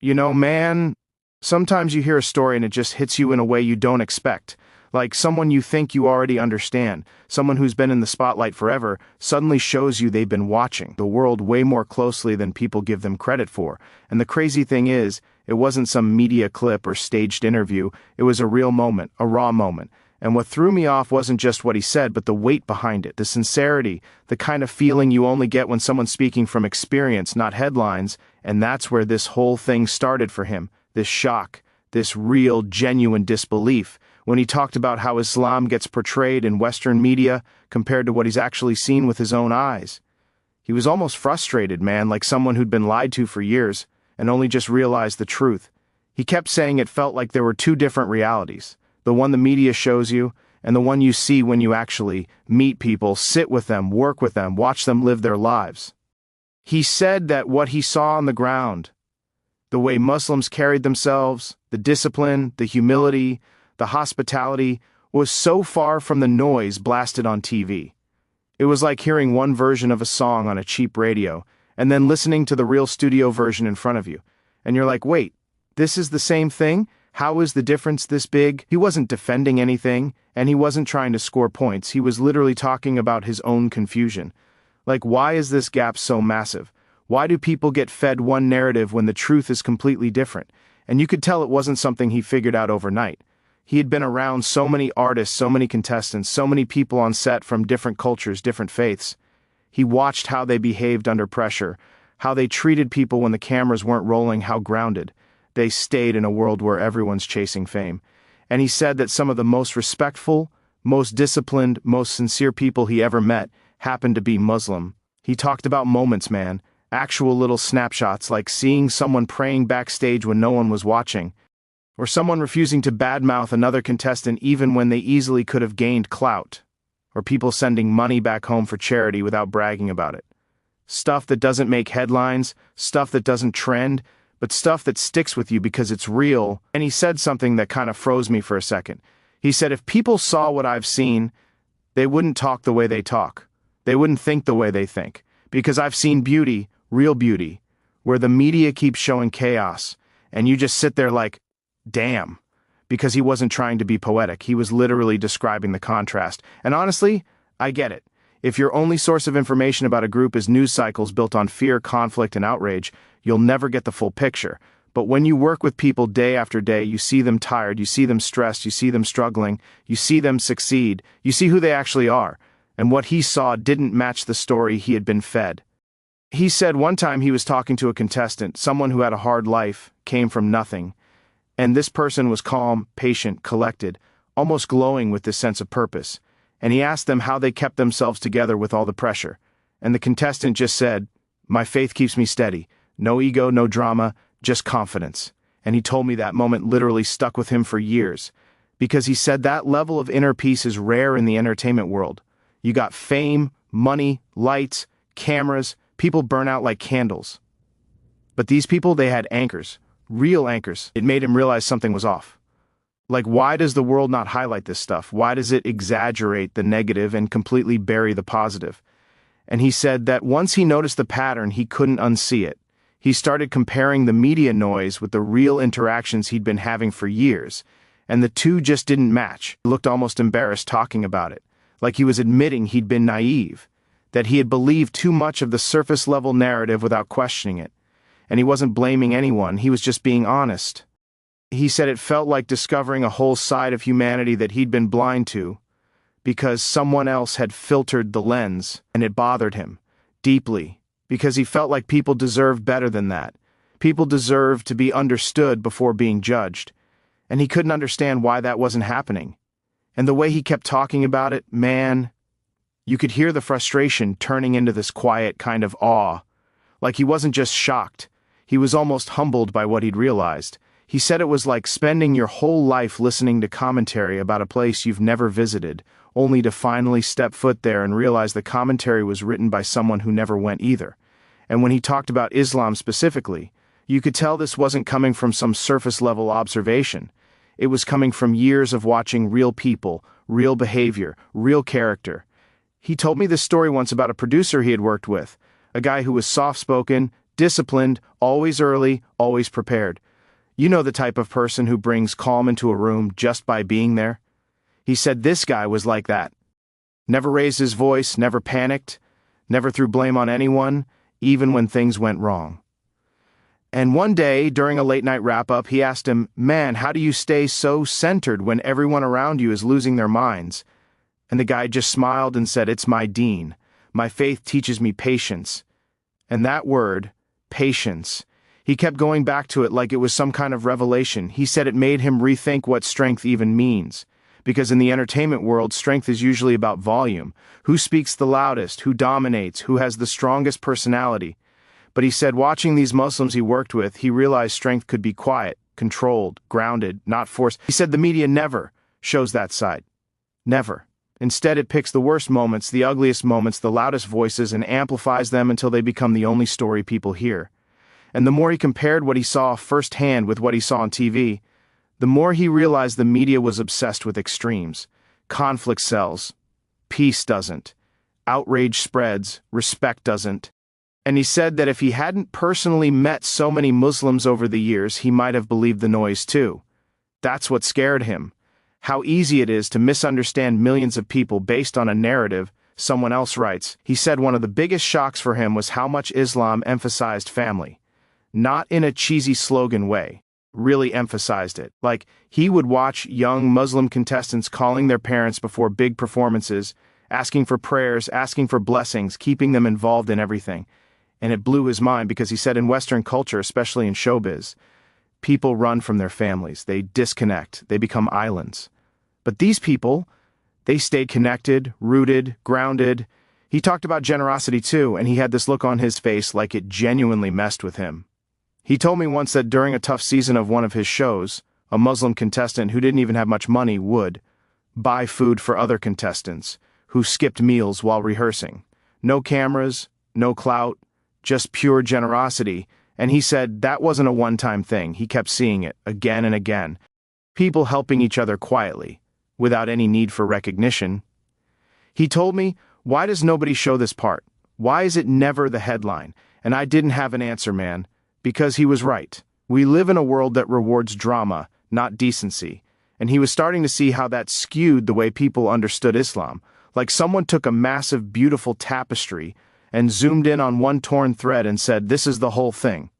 You know, man, sometimes you hear a story and it just hits you in a way you don't expect. Like someone you think you already understand, someone who's been in the spotlight forever, suddenly shows you they've been watching the world way more closely than people give them credit for. And the crazy thing is, it wasn't some media clip or staged interview, it was a real moment, a raw moment. And what threw me off wasn't just what he said, but the weight behind it, the sincerity, the kind of feeling you only get when someone's speaking from experience, not headlines. And that's where this whole thing started for him, this shock, this real, genuine disbelief, when he talked about how Islam gets portrayed in Western media compared to what he's actually seen with his own eyes. He was almost frustrated, man, like someone who'd been lied to for years and only just realized the truth. He kept saying it felt like there were two different realities. The one the media shows you, and the one you see when you actually meet people, sit with them, work with them, watch them live their lives. He said that what he saw on the ground, the way Muslims carried themselves, the discipline, the humility, the hospitality, was so far from the noise blasted on TV. It was like hearing one version of a song on a cheap radio, and then listening to the real studio version in front of you. And you're like, wait, this is the same thing? How is the difference this big? He wasn't defending anything, and he wasn't trying to score points. He was literally talking about his own confusion. Like, why is this gap so massive? Why do people get fed one narrative when the truth is completely different? And you could tell it wasn't something he figured out overnight. He had been around so many artists, so many contestants, so many people on set from different cultures, different faiths. He watched how they behaved under pressure, how they treated people when the cameras weren't rolling, how grounded they stayed in a world where everyone's chasing fame. And he said that some of the most respectful, most disciplined, most sincere people he ever met happened to be Muslim. He talked about moments, man, actual little snapshots, like seeing someone praying backstage when no one was watching, or someone refusing to badmouth another contestant even when they easily could have gained clout, or people sending money back home for charity without bragging about it. Stuff that doesn't make headlines, stuff that doesn't trend, but stuff that sticks with you because it's real. And he said something that kind of froze me for a second. He said, if people saw what I've seen, they wouldn't talk the way they talk. They wouldn't think the way they think. Because I've seen beauty, real beauty, where the media keeps showing chaos, and you just sit there like, damn. Because he wasn't trying to be poetic. He was literally describing the contrast. And honestly, I get it. If your only source of information about a group is news cycles built on fear, conflict, and outrage, you'll never get the full picture. But when you work with people day after day, you see them tired, you see them stressed, you see them struggling, you see them succeed, you see who they actually are. And what he saw didn't match the story he had been fed. He said one time he was talking to a contestant, someone who had a hard life, came from nothing, and this person was calm, patient, collected, almost glowing with this sense of purpose. And he asked them how they kept themselves together with all the pressure. And the contestant just said, "My faith keeps me steady. No ego, no drama, just confidence." And he told me that moment literally stuck with him for years. Because he said that level of inner peace is rare in the entertainment world. You got fame, money, lights, cameras, people burn out like candles. But these people, they had anchors, real anchors. It made him realize something was off. Like, why does the world not highlight this stuff? Why does it exaggerate the negative and completely bury the positive? And he said that once he noticed the pattern, he couldn't unsee it. He started comparing the media noise with the real interactions he'd been having for years, and the two just didn't match. He looked almost embarrassed talking about it, like he was admitting he'd been naive, that he had believed too much of the surface-level narrative without questioning it. And he wasn't blaming anyone, he was just being honest. He said it felt like discovering a whole side of humanity that he'd been blind to, because someone else had filtered the lens, and it bothered him, deeply, because he felt like people deserved better than that. People deserved to be understood before being judged, and he couldn't understand why that wasn't happening. And the way he kept talking about it, man, you could hear the frustration turning into this quiet kind of awe. Like he wasn't just shocked, he was almost humbled by what he'd realized. He said it was like spending your whole life listening to commentary about a place you've never visited, only to finally step foot there and realize the commentary was written by someone who never went either. And when he talked about Islam specifically, you could tell this wasn't coming from some surface-level observation. It was coming from years of watching real people, real behavior, real character. He told me this story once about a producer he had worked with, a guy who was soft-spoken, Disciplined, always early, always prepared. You know the type of person who brings calm into a room just by being there? He said this guy was like that. Never raised his voice, never panicked, never threw blame on anyone, even when things went wrong. And one day, during a late-night wrap-up, he asked him, "Man, how do you stay so centered when everyone around you is losing their minds?" And the guy just smiled and said, "It's my deen. My faith teaches me patience." And that word, patience, he kept going back to it like it was some kind of revelation. He said it made him rethink what strength even means. Because in the entertainment world, strength is usually about volume. Who speaks the loudest, who dominates, who has the strongest personality. But he said watching these Muslims he worked with, he realized strength could be quiet, controlled, grounded, not forced. He said the media never shows that side. Never. Instead, it picks the worst moments, the ugliest moments, the loudest voices, and amplifies them until they become the only story people hear. And the more he compared what he saw firsthand with what he saw on TV, the more he realized the media was obsessed with extremes. Conflict sells. Peace doesn't. Outrage spreads. Respect doesn't. And he said that if he hadn't personally met so many Muslims over the years, he might have believed the noise too. That's what scared him. How easy it is to misunderstand millions of people based on a narrative someone else writes. He said one of the biggest shocks for him was how much Islam emphasized family. Not in a cheesy slogan way. Really emphasized it. Like, he would watch young Muslim contestants calling their parents before big performances, asking for prayers, asking for blessings, keeping them involved in everything. And it blew his mind because he said in Western culture, especially in showbiz, people run from their families, they disconnect, they become islands. But these people, they stayed connected, rooted, grounded. He talked about generosity too, and he had this look on his face like it genuinely messed with him. He told me once that during a tough season of one of his shows, a Muslim contestant who didn't even have much money would buy food for other contestants who skipped meals while rehearsing. No cameras, no clout, just pure generosity. And he said that wasn't a one-time thing. He kept seeing it again and again. People helping each other quietly, without any need for recognition. He told me, "Why does nobody show this part? Why is it never the headline?" And I didn't have an answer, man. Because he was right. We live in a world that rewards drama, not decency. And he was starting to see how that skewed the way people understood Islam. Like someone took a massive, beautiful tapestry and zoomed in on one torn thread and said, "This is the whole thing."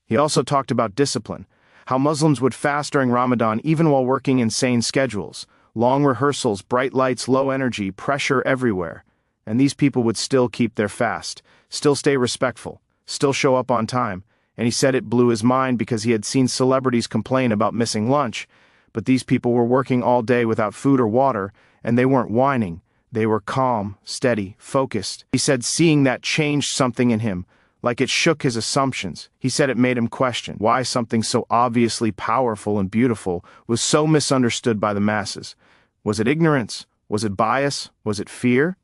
He also talked about discipline, how Muslims would fast during Ramadan even while working insane schedules, long rehearsals, bright lights, low energy, pressure everywhere. And these people would still keep their fast, still stay respectful, still show up on time. And he said it blew his mind because he had seen celebrities complain about missing lunch, but these people were working all day without food or water, and they weren't whining. They were calm, steady, focused. He said seeing that changed something in him, like it shook his assumptions. He said it made him question why something so obviously powerful and beautiful was so misunderstood by the masses. Was it ignorance? Was it bias? Was it fear?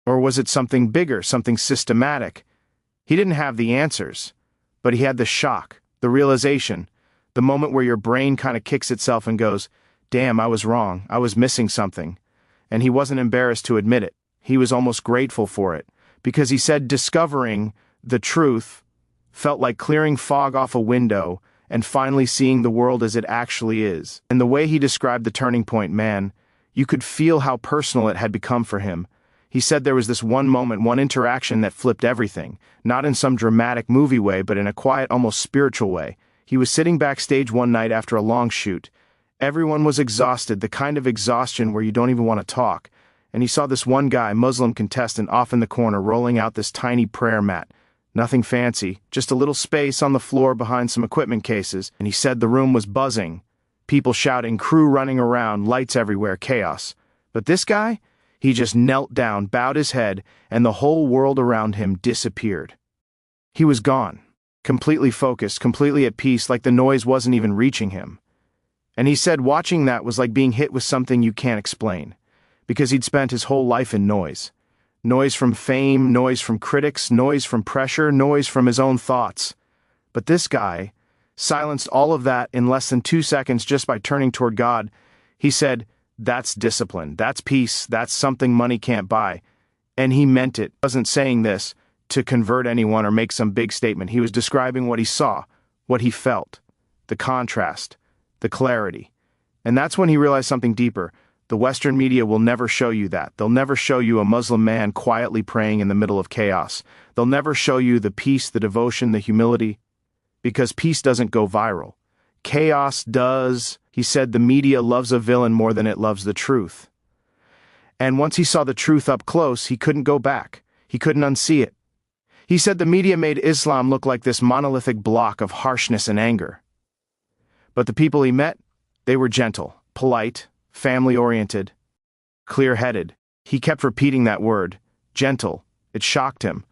Or was it something bigger, something systematic? He didn't have the answers. But he had the shock, the realization, the moment where your brain kind of kicks itself and goes, "Damn, I was wrong, I was missing something." And he wasn't embarrassed to admit it. He was almost grateful for it, because he said discovering the truth felt like clearing fog off a window and finally seeing the world as it actually is. And the way he described the turning point, man, you could feel how personal it had become for him. He said there was this one moment, one interaction that flipped everything, not in some dramatic movie way, but in a quiet, almost spiritual way. He was sitting backstage one night after a long shoot. Everyone was exhausted, the kind of exhaustion where you don't even want to talk. And he saw this one guy, Muslim contestant, off in the corner rolling out this tiny prayer mat. Nothing fancy, just a little space on the floor behind some equipment cases. And he said the room was buzzing. People shouting, crew running around, lights everywhere, chaos. But this guy? He just knelt down, bowed his head, and the whole world around him disappeared. He was gone, completely focused, completely at peace, like the noise wasn't even reaching him. And he said watching that was like being hit with something you can't explain, because he'd spent his whole life in noise. Noise from fame, noise from critics, noise from pressure, noise from his own thoughts. But this guy silenced all of that in less than 2 seconds just by turning toward God. He said, "That's discipline, that's peace, that's something money can't buy." And he meant it. He wasn't saying this to convert anyone or make some big statement. He was describing what he saw, what he felt, the contrast, the clarity. And that's when he realized something deeper. The Western media will never show you that. They'll never show you a Muslim man quietly praying in the middle of chaos. They'll never show you the peace, the devotion, the humility, because peace doesn't go viral. Chaos does. He said the media loves a villain more than it loves the truth. And once he saw the truth up close, he couldn't go back. He couldn't unsee it. He said the media made Islam look like this monolithic block of harshness and anger. But the people he met, they were gentle, polite, family-oriented, clear-headed. He kept repeating that word, gentle. It shocked him.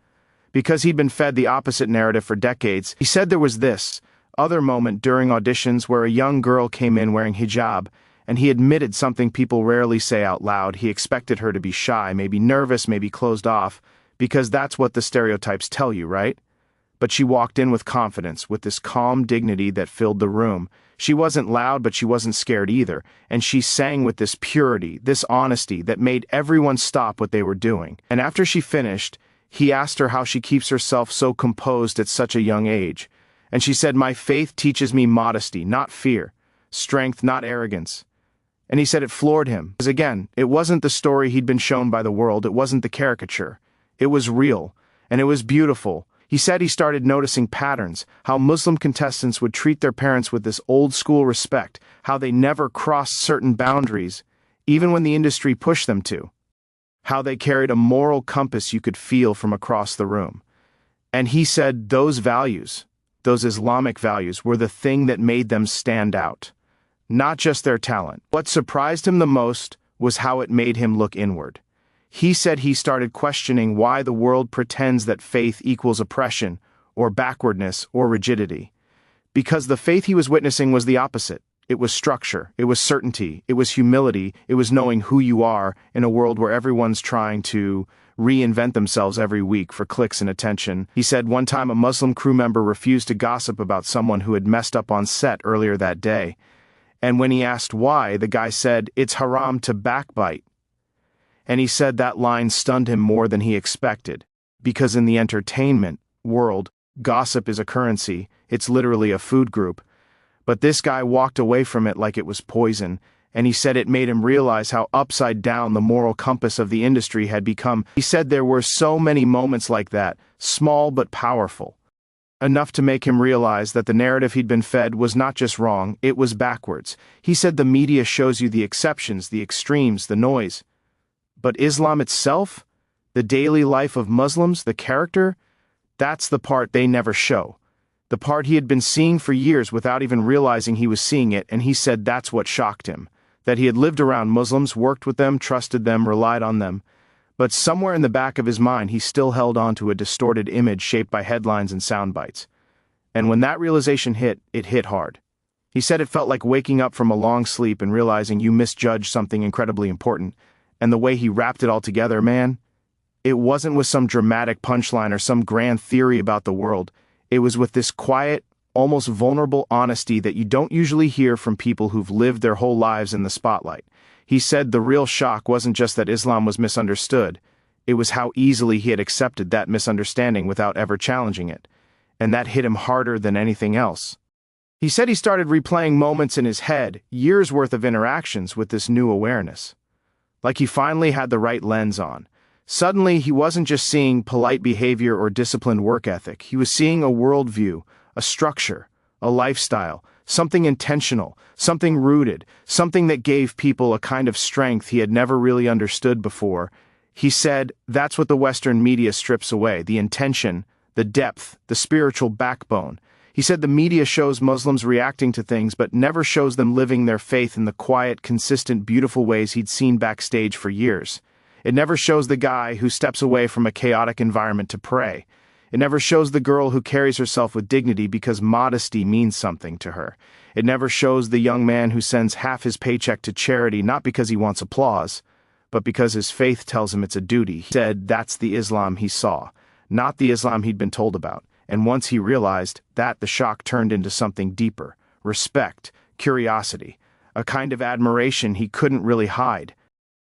Because he'd been fed the opposite narrative for decades, he said there was this other moment during auditions where a young girl came in wearing hijab, and he admitted something people rarely say out loud. He expected her to be shy, maybe nervous, maybe closed off, because that's what the stereotypes tell you, right? But she walked in with confidence, with this calm dignity that filled the room. She wasn't loud, but she wasn't scared either, and she sang with this purity, this honesty that made everyone stop what they were doing. And after she finished, he asked her how she keeps herself so composed at such a young age. And she said, "My faith teaches me modesty, not fear, strength, not arrogance." And he said it floored him, because again, it wasn't the story he'd been shown by the world, it wasn't the caricature. It was real, and it was beautiful. He said he started noticing patterns, how Muslim contestants would treat their parents with this old-school respect, how they never crossed certain boundaries, even when the industry pushed them to. How they carried a moral compass you could feel from across the room. And he said those values, those Islamic values, were the thing that made them stand out. Not just their talent. What surprised him the most was how it made him look inward. He said he started questioning why the world pretends that faith equals oppression, or backwardness, or rigidity. Because the faith he was witnessing was the opposite. It was structure, it was certainty, it was humility, it was knowing who you are in a world where everyone's trying to reinvent themselves every week for clicks and attention. He said one time a Muslim crew member refused to gossip about someone who had messed up on set earlier that day. And when he asked why, the guy said, "It's haram to backbite." And he said that line stunned him more than he expected, because in the entertainment world, gossip is a currency, it's literally a food group. But this guy walked away from it like it was poison, and he said it made him realize how upside down the moral compass of the industry had become. He said there were so many moments like that, small but powerful, enough to make him realize that the narrative he'd been fed was not just wrong, it was backwards. He said the media shows you the exceptions, the extremes, the noise. But Islam itself, the daily life of Muslims, the character, that's the part they never show. The part he had been seeing for years without even realizing he was seeing it, and he said that's what shocked him. That he had lived around Muslims, worked with them, trusted them, relied on them. But somewhere in the back of his mind he still held on to a distorted image shaped by headlines and sound bites. And when that realization hit, it hit hard. He said it felt like waking up from a long sleep and realizing you misjudged something incredibly important. And the way he wrapped it all together, man, it wasn't with some dramatic punchline or some grand theory about the world. It was with this quiet, almost vulnerable honesty that you don't usually hear from people who've lived their whole lives in the spotlight. He said the real shock wasn't just that Islam was misunderstood, it was how easily he had accepted that misunderstanding without ever challenging it. And that hit him harder than anything else. He said he started replaying moments in his head, years' worth of interactions with this new awareness. Like he finally had the right lens on. Suddenly, he wasn't just seeing polite behavior or disciplined work ethic. He was seeing a worldview, a structure, a lifestyle, something intentional, something rooted, something that gave people a kind of strength he had never really understood before. He said, that's what the Western media strips away, the intention, the depth, the spiritual backbone. He said the media shows Muslims reacting to things but never shows them living their faith in the quiet, consistent, beautiful ways he'd seen backstage for years. It never shows the guy who steps away from a chaotic environment to pray. It never shows the girl who carries herself with dignity because modesty means something to her. It never shows the young man who sends half his paycheck to charity not because he wants applause, but because his faith tells him it's a duty. He said that's the Islam he saw, not the Islam he'd been told about. And once he realized that, the shock turned into something deeper, respect, curiosity, a kind of admiration he couldn't really hide.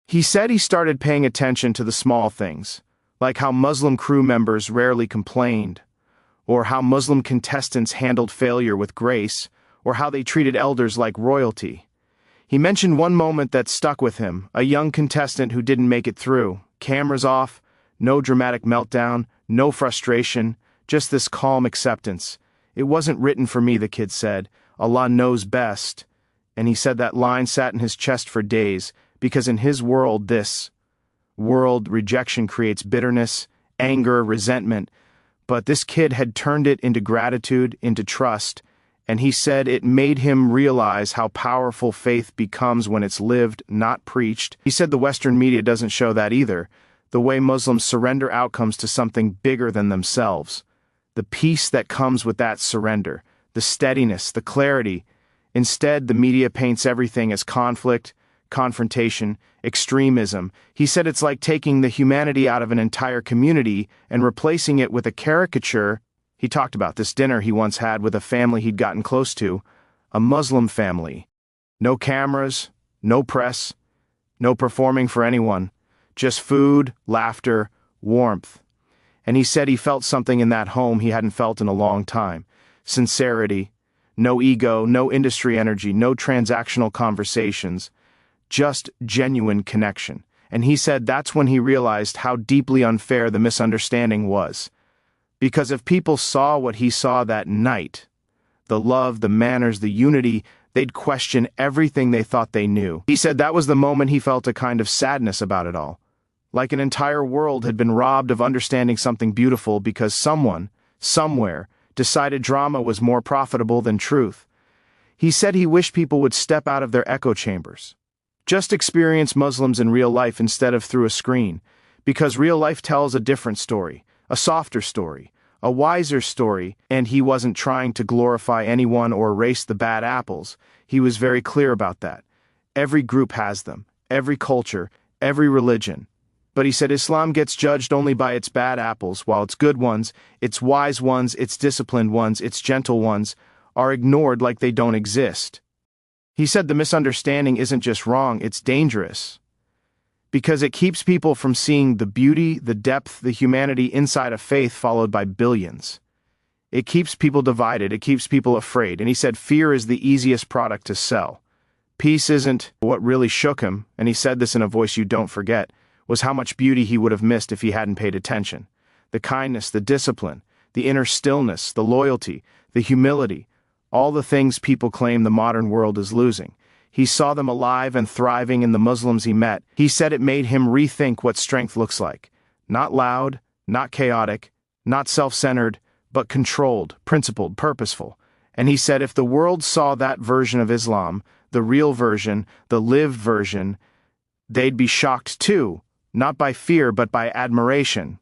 He said he started paying attention to the small things, like how Muslim crew members rarely complained, or how Muslim contestants handled failure with grace, or how they treated elders like royalty. He mentioned one moment that stuck with him, a young contestant who didn't make it through. Cameras off, no dramatic meltdown, no frustration, just this calm acceptance. "It wasn't written for me," the kid said. "Allah knows best." And he said that line sat in his chest for days, because in his world, rejection creates bitterness, anger, resentment. But this kid had turned it into gratitude, into trust, and he said it made him realize how powerful faith becomes when it's lived, not preached. He said the Western media doesn't show that either, the way Muslims surrender outcomes to something bigger than themselves. The peace that comes with that surrender, the steadiness, the clarity. Instead, the media paints everything as conflict, confrontation, extremism. He said it's like taking the humanity out of an entire community and replacing it with a caricature. He talked about this dinner he once had with a family he'd gotten close to, a Muslim family. No cameras, no press, no performing for anyone, just food, laughter, warmth. And he said he felt something in that home he hadn't felt in a long time. Sincerity, no ego, no industry energy, no transactional conversations, just genuine connection. And he said that's when he realized how deeply unfair the misunderstanding was. Because if people saw what he saw that night, the love, the manners, the unity, they'd question everything they thought they knew. He said that was the moment he felt a kind of sadness about it all. Like an entire world had been robbed of understanding something beautiful because someone, somewhere, decided drama was more profitable than truth. He said he wished people would step out of their echo chambers. Just experience Muslims in real life instead of through a screen, because real life tells a different story. A softer story, a wiser story, and he wasn't trying to glorify anyone or erase the bad apples. He was very clear about that. Every group has them, every culture, every religion. But he said Islam gets judged only by its bad apples, while its good ones, its wise ones, its disciplined ones, its gentle ones, are ignored like they don't exist. He said the misunderstanding isn't just wrong, it's dangerous. Because it keeps people from seeing the beauty, the depth, the humanity inside of faith followed by billions. It keeps people divided, it keeps people afraid, and he said fear is the easiest product to sell. Peace isn't. What really shook him, and he said this in a voice you don't forget, was how much beauty he would have missed if he hadn't paid attention. The kindness, the discipline, the inner stillness, the loyalty, the humility, all the things people claim the modern world is losing. He saw them alive and thriving in the Muslims he met. He said it made him rethink what strength looks like. Not loud, not chaotic, not self-centered, but controlled, principled, purposeful. And he said if the world saw that version of Islam, the real version, the lived version, they'd be shocked too, not by fear but by admiration.